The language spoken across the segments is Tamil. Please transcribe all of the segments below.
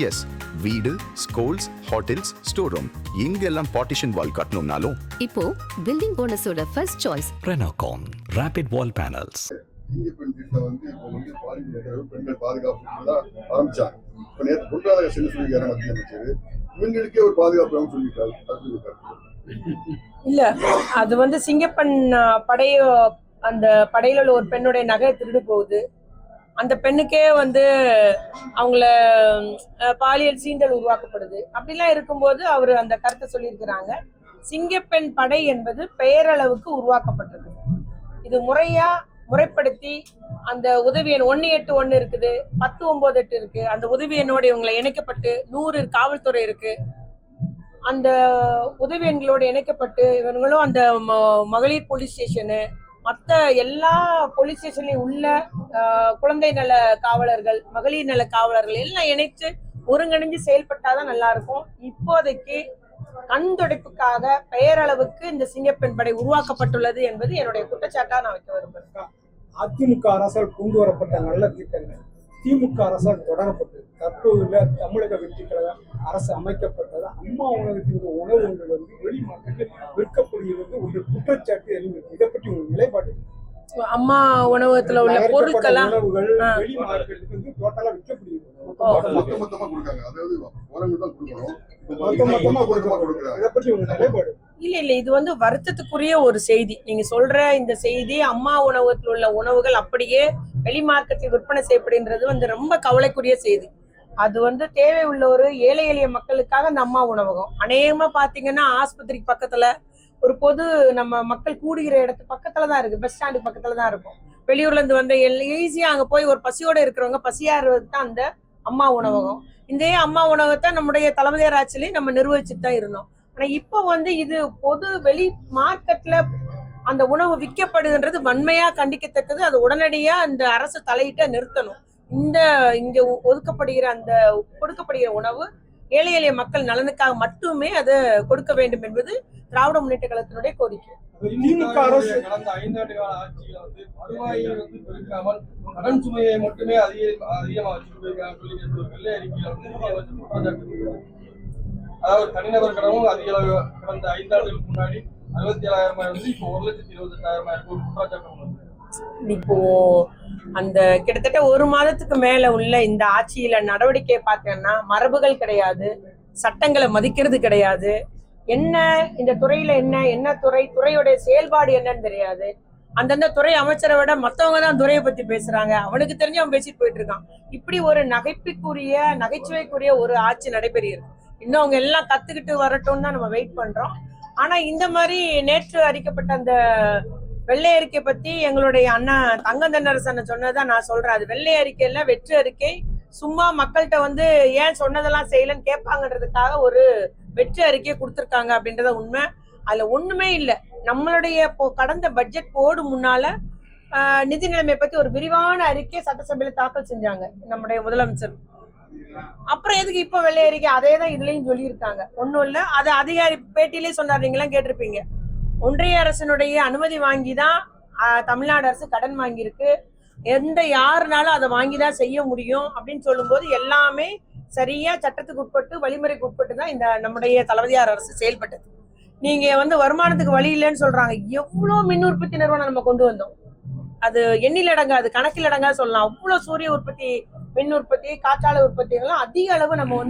எஸ், வீடு, ஸ்கூல்ஸ், ஹோட்டல்ஸ், ஸ்டோர் ரூம் இங்கெல்லாம் பார்ட்டிஷன் வால் கட்டணும்னாலும் இப்போ பில்டிங் போனஸோட first choice Renocon Rapid Wall Panels. இந்திய பெண் திட்டம் இப்போ பாலியல் பெண்கள் பாதுகாப்பு தான் ஆரம்பிச்சாங்க. இப்போ நேற்று பொருளாதார செல்ல சொல்லிக்கார மத்திய அமைச்சர் இவங்களுக்கே ஒரு பாதுகாப்பு சொல்லியிருக்காரு. இல்ல அது சிங்கப்பெண் அந்த படையில உள்ள ஒரு பெண்ணுடைய நகை திருடு போகுது. அந்த பெண்ணுக்கே அவங்கள பாலியல் சீண்டல் உருவாக்கப்படுது. அப்படிலாம் இருக்கும்போது அவர் அந்த கருத்தை சொல்லியிருக்கிறாங்க. சிங்கப்பெண் படை என்பது பெயரளவுக்கு உருவாக்கப்பட்டது. இது முறைப்படுத்தி அந்த உதவி எண் 181 இருக்குது, 1098 இருக்கு. அந்த உதவி எண்ணோட இவங்களை இணைக்கப்பட்டு 100 காவல்துறை இருக்கு. அந்த உதவி எண்களோடு இணைக்கப்பட்டு இவங்களும் அந்த மகளிர் போலீஸ் ஸ்டேஷனு, மற்ற எல்லா போலீஸ் ஸ்டேஷன்லயும் உள்ள குழந்தை நல காவலர்கள், மகளிர் நல காவலர்கள் எல்லாம் இணைச்சு ஒருங்கிணைஞ்சு செயல்பட்டாதான் நல்லா இருக்கும். இப்போதைக்கு கண் துடைப்புக்காக பெயரளவுக்கு இந்த சிங்கப்பெண் படை உருவாக்கப்பட்டுள்ளது என்பது என்னுடைய குற்றச்சாட்டா நான் வைக்க விரும்புகிறேன். அதிமுக அரசால் கொண்டு வரப்பட்ட நல்ல திட்டங்கள் திமுக அரசால் தொடரப்பட்டது. தற்போதுள்ள தமிழக வெற்றி கழகம் அரசு அமைக்கப்பட்டது. அம்மா உணவகத்தின் உணவுகள் வெளி மார்க்கெட்டில் விற்கப்படுகிறது ஒரு குற்றச்சாட்டு எழுது. இதை பற்றி ஒரு நிலைப்பாடு. அம்மா உணவகத்துல உள்ள பொருட்கள் உணவுகள் வெளி மார்க்கெட்டுக்கு டோட்டலா விற்கப்படுகிறது. இதை பற்றி ஒரு நிலைப்பாடு. இல்ல இது வருத்தத்துக்குரிய ஒரு செய்தி. நீங்க சொல்ற இந்த செய்தி அம்மா உணவகத்தில் உள்ள உணவுகள் அப்படியே வெளி மார்க்கெட்டில் விற்பனை செய்யப்படுகின்றது ரொம்ப கவலைக்குரிய செய்தி. அது தேவை உள்ள ஒரு ஏழை எளிய மக்களுக்காக அந்த அம்மா உணவகம் அநேகமா பாத்தீங்கன்னா ஆஸ்பத்திரிக்கு பக்கத்துல ஒரு பொது நம்ம மக்கள் கூடுகிற இடத்து பக்கத்துலதான் இருக்கு. பஸ் ஸ்டாண்டு பக்கத்துலதான் இருக்கும். வெளியூர்ல இருந்து ஈஸியா அங்க போய் ஒரு பசியோட இருக்கிறவங்க பசியாறுவது தான் அந்த அம்மா உணவகம். இந்த அம்மா உணவகத்தை நம்முடைய தளபதியார் ஆட்சியிலையும் நம்ம நிர்வகிச்சுட்டு தான் இருந்தோம். ஆனா இப்போ இது பொது வெளி மார்க்கெட்ல அந்த உணவு விற்கப்படுகின்றது வன்மையா கண்டிக்கத்தக்கது. அது உடனடியா அந்த அரசு தலையிட்ட நிறுத்தணும். இங்க கொடுக்கப்படுகிற உணவு ஏழை எளிய மக்கள் நலனுக்காக மட்டுமே அதை கொடுக்க வேண்டும் என்பது திராவிட முன்னேற்ற கழகத்தினுடைய கோரிக்கை. திமுக அரசு கடந்த 5 ஆண்டு கால ஆட்சியில வருவாயை பெருக்காமல் கடன் சுமையை மட்டுமே அதிகமா வச்சுட்டு வெள்ளை அறிக்கையில அதாவது தனிநபர் கடனும் அதிக அளவு கடந்த 5 ஆண்டுகளுக்கு முன்னாடி 67,000 இப்போ 1,28,800 குற்றச்சாட்டு. இப்போ அந்த கிட்டத்தட்ட ஒரு மாதத்துக்கு மேல உள்ள இந்த ஆட்சியில நடவடிக்கையை பார்த்தேன்னா மரபுகள் கிடையாது, சட்டங்களை மதிக்கிறது கிடையாது. என்ன இந்த துறையில என்ன துறையோட செயல்பாடு என்னன்னு தெரியாது. அந்தந்த துறை அமைச்சரை விட மத்தவங்க தான் துறையை பத்தி பேசுறாங்க. அவனுக்கு தெரிஞ்சு அவன் பேசிட்டு போயிட்டு இருக்கான். இப்படி ஒரு நகைச்சுவைக்குரிய ஒரு ஆட்சி நடைபெறுகிறது. இன்னும் அவங்க எல்லாம் கத்துக்கிட்டு வரட்டும் தான் நம்ம வெயிட் பண்றோம். ஆனா இந்த மாதிரி நேற்று அறிக்கப்பட்ட அந்த வெள்ளை அறிக்கை பத்தி எங்களுடைய அண்ணா தங்கம் தென்னரசன் சொன்னதான் நான் சொல்றேன். அது வெள்ளை அறிக்கையில வெற்று அறிக்கை. சும்மா மக்கள்கிட்ட ஏன் சொன்னதெல்லாம் செய்யலன்னு கேட்பாங்கன்றதுக்காக ஒரு வெற்று அறிக்கையை கொடுத்துருக்காங்க அப்படின்றத உண்மை. அதுல ஒண்ணுமே இல்லை. நம்மளுடைய கடந்த பட்ஜெட் போர்டு முன்னால நிதி நிலைமை பத்தி ஒரு விரிவான அறிக்கை சட்டசபையில தாக்கல் செஞ்சாங்க நம்முடைய முதலமைச்சர். அப்புறம் எதுக்கு இப்ப வெள்ளை அறிக்கை? அதே தான் இதுலயும் சொல்லியிருக்காங்க. ஒண்ணும் இல்ல, அது அதிகாரி பேட்டியிலே சொன்னார், நீங்களாம் கேட்டிருப்பீங்க. ஒன்றிய அரசினுடைய அனுமதி வாங்கிதான் தமிழ்நாடு அரசு கடன் வாங்கியிருக்கு. யாருனாலும் அதை வாங்கிதான் செய்ய முடியும் அப்படின்னு சொல்லும்போது எல்லாமே சரியா சட்டத்துக்கு உட்பட்டு வழிமுறைக்கு உட்பட்டு தான் இந்த நம்முடைய தளபதியார் அரசு செயல்பட்டது. நீங்க வருமானத்துக்கு வழி இல்லைன்னு சொல்றாங்க. எவ்வளவு மின் உற்பத்தி நிறுவனம் நம்ம கொண்டு வந்தோம். அது எண்ணில் அடங்காது, கணக்கில் அடங்காது சொல்லலாம். அவ்வளவு சூரிய உற்பத்தி, மின் உற்பத்தி, காற்றாலை உற்பத்தி எல்லாம் அதிக அளவு நம்ம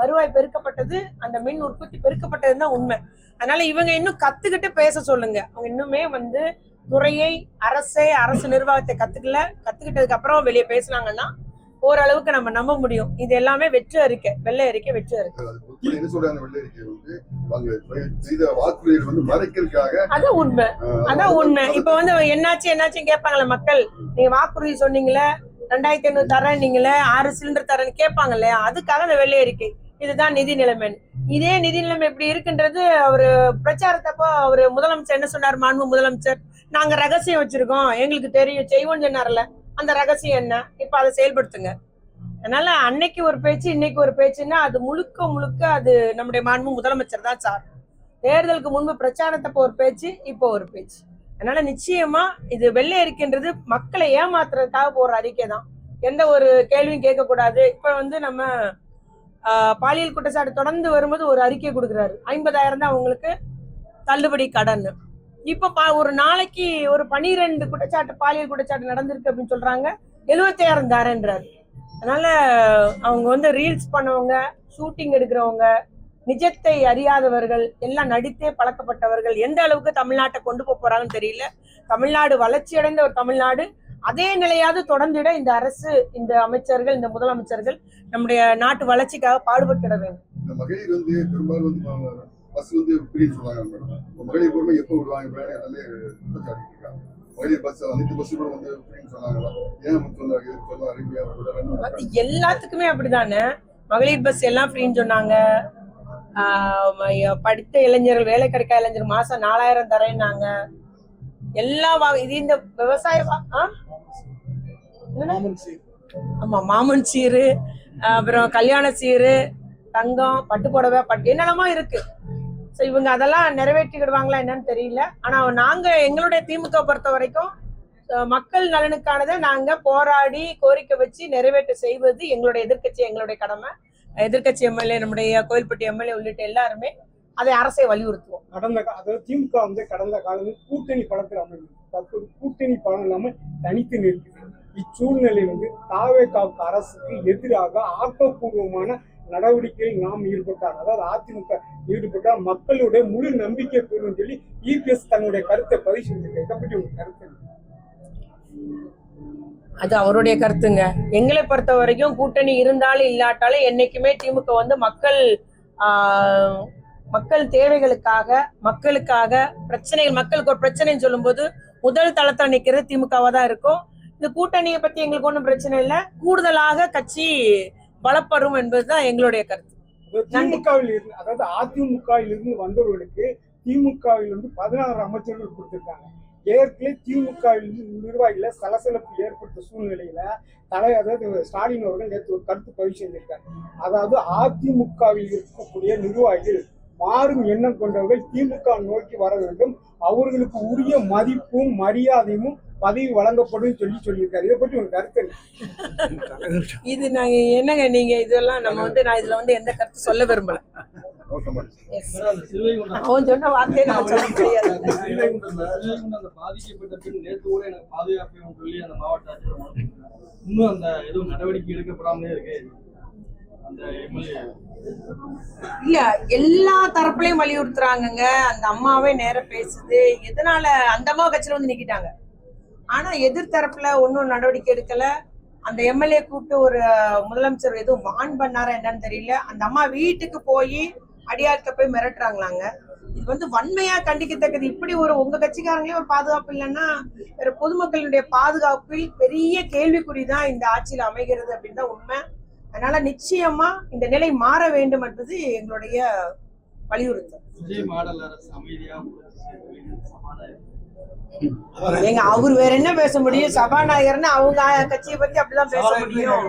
வருவாய் பெருக்கப்பட்டது. அந்த மின் உற்பத்தி பெருக்கப்பட்டதுன்னு தான் உண்மை. அதனால இவங்க இன்னும் கத்துக்கிட்டு பேச சொல்லுங்க. அவங்க இன்னுமே துறையை அரசு நிர்வாகத்தை கத்துக்கிட்டதுக்கு அப்புறம் வெளியே பேசினாங்கன்னா ஓரளவுக்கு நம்ம நம்ப முடியும். இது எல்லாமே வெற்று அறிக்கை, வெள்ளை அறிக்கை, வெற்று அறிக்கை. அதான் உண்மை. இப்ப என்னாச்சுன்னு கேட்பாங்களே மக்கள். நீங்க வாக்குறுதி சொன்னீங்களே 2,500 தரேன், நீங்களே 6 சிலிண்டர் தரேன்னு கேட்பாங்க இல்லையா? அதுக்காக அந்த வெள்ளை அறிக்கை. இதுதான் நிதி நிலைமை. இதே நிதி நிலைமை எப்படி இருக்குன்றது அவரு பிரச்சாரத்தப்போ அவரு முதலமைச்சர் என்ன சொன்னார்? மாண்பு முதலமைச்சர், நாங்க ரகசியம் வச்சிருக்கோம், எங்களுக்கு தெரியும், செய்வோம்னு சொன்னார்ல. அந்த ரகசியம் என்ன? இப்ப அதை செயல்படுத்துங்க. அதனால அன்னைக்கு ஒரு பேச்சு, இன்னைக்கு ஒரு பேச்சுன்னா அது முழுக்க அது நம்முடைய மாண்பு முதலமைச்சர் தான் சார். தேர்தலுக்கு முன்பு பிரச்சாரத்தப்போ ஒரு பேச்சு, இப்போ ஒரு பேச்சு. அதனால நிச்சயமா இது வெள்ளை அறிக்கைன்றது மக்களை ஏமாத்துறதுக்காக போற அறிக்கை தான். எந்த ஒரு கேள்வியும் கேட்க கூடாது. இப்ப நம்ம பாலியல் குற்றச்சாட்டு தொடர்ந்து வரும்போது ஒரு அறிக்கை கொடுக்குறாரு, 50,000 தான் அவங்களுக்கு தள்ளுபடி கடன். இப்ப ஒரு நாளைக்கு ஒரு 12 குற்றச்சாட்டு பாலியல் குற்றச்சாட்டு நடந்திருக்கு அப்படின்னு சொல்றாங்க, 75,000 தரேன்றாரு. அதனால அவங்க வந்து ரீல்ஸ் பண்ணவங்க, ஷூட்டிங் எடுக்கிறவங்க, நிஜத்தை அறியாதவர்கள், எல்லாம் நடித்தே பழக்கப்பட்டவர்கள் எந்த அளவுக்கு தமிழ்நாட்டை கொண்டு போறாங்கன்னு தெரியல. தமிழ்நாடு வளர்ச்சி அடைந்த ஒரு தமிழ்நாடு, அதே நிலையாவது தொடர்ந்திட இந்த அரசு, இந்த அமைச்சர்கள், இந்த முதலமைச்சர்கள் நம்முடைய நாட்டு வளர்ச்சிக்காக பாடுபட்டுட வேண்டும். இந்த மகளிர் வந்து பெரும்பாலும் வந்து பஸ் வந்து ஃப்ரீன்னு சொல்றாங்க மேடம். மகளிர் பொறுமை எப்போ விடுவாங்க எல்லாமே குற்றச்சாட்டு இருக்காங்க. மகளிர் பஸ் அனைத்து பஸ்ஸுகளும் வந்து ஃப்ரீன்னு சொன்னாங்களா? ஏன் சொல்ல அறிவியா எல்லாத்துக்குமே அப்படிதானே. மகளிர் பஸ் எல்லாம் ஃப்ரீன்னு சொன்னாங்க. படித்த இளைஞர்கள், வேலை கிடைக்காத இளைஞர்கள் மாசம் 4,000 தரேன்னாங்க. எல்லாம் இது இந்த விவசாய ஆமா மாமன் சீரு, அப்புறம் கல்யாண சீரு, தங்கம், பட்டு புடவை, என்னெல்லாமோ இருக்கு. ஸோ இவங்க அதெல்லாம் நிறைவேற்றிக்கிடுவாங்களா என்னன்னு தெரியல. ஆனா நாங்க எங்களுடைய திமுக பொறுத்த வரைக்கும் மக்கள் நலனுக்கானதை நாங்க போராடி கோரிக்கை வச்சு நிறைவேற்ற செய்வது எங்களுடைய எதிர்க்கட்சி, எங்களுடைய கடமை. எதிர்க்கட்சி எம்எல்ஏ, நம்முடைய கோயில்பட்டி எம்எல்ஏ உள்ளிட்ட எல்லாருமே அதை அரசை வலியுறுத்துவோம். அதாவது திமுக வந்து கடந்த காலம் கூட்டணி படத்தில் அமைந்தது, தற்போது கூட்டணி படம் இல்லாம தனித்து நிற்குது. இச்சூழ்நிலை வந்து தாவேகாவுக்கு அரசுக்கு எதிராக ஆக்கப்பூர்வமான நடவடிக்கையில் நாம் ஈடுபட்டார், அதாவது அதிமுக ஈடுபட்டால் மக்களுடைய முழு நம்பிக்கை பெறும் சொல்லி இபிஎஸ் தன்னுடைய கருத்தை பதிவு செஞ்சிருக்க. இதை பற்றி உங்க கருத்து? அது அவருடைய கருத்துங்க. எங்களை பொறுத்த வரைக்கும் கூட்டணி இருந்தாலும் இல்லாட்டாலும் என்னைக்குமே திமுக வந்து மக்கள் தேவைகளுக்காக, மக்களுக்காக பிரச்சனைகள், மக்களுக்கு ஒரு பிரச்சனைன்னு சொல்லும்போது முதல் தளத்தில் நிற்கிறது திமுகவா தான் இருக்கும். இந்த கூட்டணியை பத்தி எங்களுக்கு ஒன்றும் பிரச்சனை இல்லை, கூடுதலாக கட்சி பலப்படும் என்பதுதான் எங்களுடைய கருத்து. திமுகவில் இருந்து, அதாவது அதிமுகவில் இருந்து வந்தவர்களுக்கு திமுகவில் வந்து 16 அமைச்சர்கள் கொடுத்திருக்காங்க. ஏற்கனவே திமுக நிர்வாகிகள சலசலப்பு ஏற்பட்ட சூழ்நிலையில அதாவது ஸ்டாலின் அவர்கள் நேற்று ஒரு கருத்து பதிவு செஞ்சிருக்காங்க. அதாவது அதிமுகவில் இருக்கக்கூடிய நிர்வாகிகள் மாறும் எண்ணம் கொண்டவர்கள் திமுக நோக்கி வர வேண்டும், அவர்களுக்கு உரிய மதிப்பும் மரியாதையும் பதவி வழங்கப்படும் சொல்லியிருக்காரு. இதை பற்றி ஒரு கருத்து? இது நாங்க என்னங்க, நீங்க இதெல்லாம் நம்ம வந்து நான் இதுல வந்து எந்த கருத்து சொல்ல விரும்பல. அவன் சொன்ன வார்த்தையை நம்ம சொல்ல முடியாது. பாதிக்கப்பட்ட பின் நேற்று கூட எனக்கு பாதுகாப்பு சொல்லி அந்த மாவட்ட ஆட்சியர் இன்னும் அந்த எதுவும் நடவடிக்கை எடுக்கப்படாமலே இருக்கு. அந்த எம்எல்ஏ இல்ல, எல்லா தரப்புலையும் வலியுறுத்துறாங்க. அந்த அம்மாவே நேரம் பேசுது. எதனால அந்த அம்மா கட்சியில வந்து நிக்கிட்டாங்க, ஆனா எதிர்த்தரப்புல ஒன்னும் நடவடிக்கை எடுக்கல. அந்த எம்எல்ஏ கூப்பிட்டு ஒரு முதலமைச்சர் எதுவும் வான் பண்ணாரா என்னன்னு தெரியல. அந்த அம்மா வீட்டுக்கு போய் அடியாட்க போய் மிரட்டுறாங்களாங்க. இது வந்து வன்மையா கண்டிக்கத்தக்கது. இப்படி ஒரு உங்க கட்சிக்காரங்களே ஒரு பாதுகாப்பு இல்லைன்னா வேற பொதுமக்களுடைய பாதுகாப்பில் பெரிய கேள்விக்குறிதான் இந்த ஆட்சியில் அமைகிறது அப்படின்னு தான் உண்மை. அதனால நிச்சயமா இந்த நிலை மாற வேண்டும் என்பது எங்களுடைய வலியுறுத்தல். ஏங்க அவர் வேற என்ன பேச முடியும்? சபாநாயகர்னு அவங்க கட்சியை பத்தி அப்படிதான் பேச முடியும்.